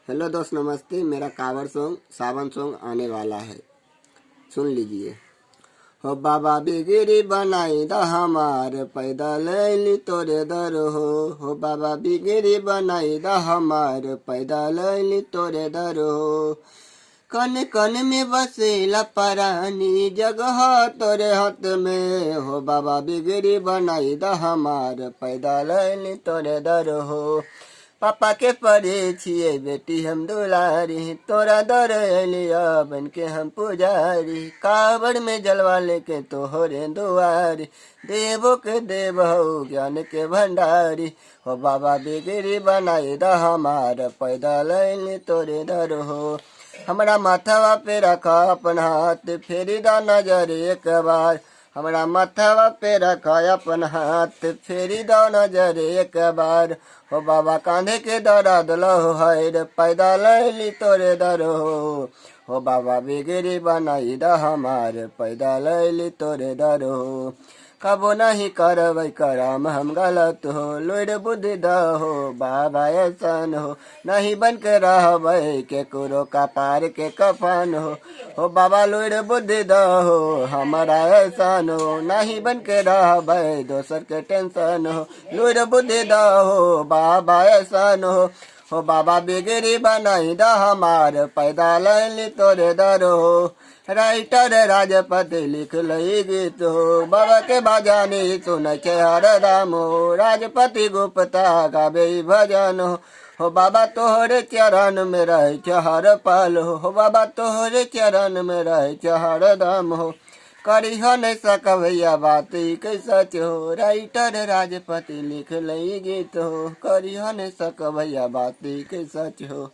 Hello दोस्त, नमस्ते। मेरा कावड़ सॉन्ग सावन सॉन्ग आने वाला है, सुन लीजिए। हो बाबा बिगड़ी बनाई द हमार पैदल अइली तोरे दर हो बाबा बिगड़ी बनाई द हमार पैदल अइली तोरे दर हो। कन कन में बसेला परानी जगह तोरे हाथ में हो बाबा बिगड़ी बनाई द हमार पैदल अइली तोरे दर हो। पापा के परे छिए बेटी हम दुलारी, तोरा दर अलिया बन के हम पुजारी। कावड़ में जलवा लेके तोहरे दुआरी, देवो के देव हो ज्ञान के भंडारी। हो बाबा बिगड़ी बनाई द हमार पैदल अइली तोरे दर हो। हमरा माथवा पे रखा अपन हाथ, फेरी दा नजर एक बार। हमरा माथवा पे रखा अपन हाथ, फेरी दा नजर एक बार। हो बाबा कांधे के दर्द लहो है पैदल अइली तोरे दर हो बाबा बिगड़ी बनाई द हमार पैदल अइली तोरे दर हो। कबो नहीं करबै करम हम गलत हो, लुड़ बुद्धि दहो बाबा ऐसन हो। नहीं बन के रहबै के कुरो का पार के कफन हो बाबा लुड़ बुद्धि दहो हमारा ऐसन हो। नहीं बन के रहबै दोसर के टेंशन हो, लुड़ बुद्धि दहो बाबा ऐसन हो बाबा बिगड़ी बनाई द हमार पैदल अइली तोरे दर हो। राइटर राजपति लिख लई गीत हो, बाबा के बाजानी सुन के हरदम हो। राजपति गुप्ता गावे भजन हो बाबा तोहरे चरण में रह हर पल हो बाबा तोहरे चरण में रह हरदम हो। करी हो नहीं सकवैया बात के सच हो, राइटर राजपति लिख लई गीत हो। करी हो नहीं सकवैया बात के सच हो।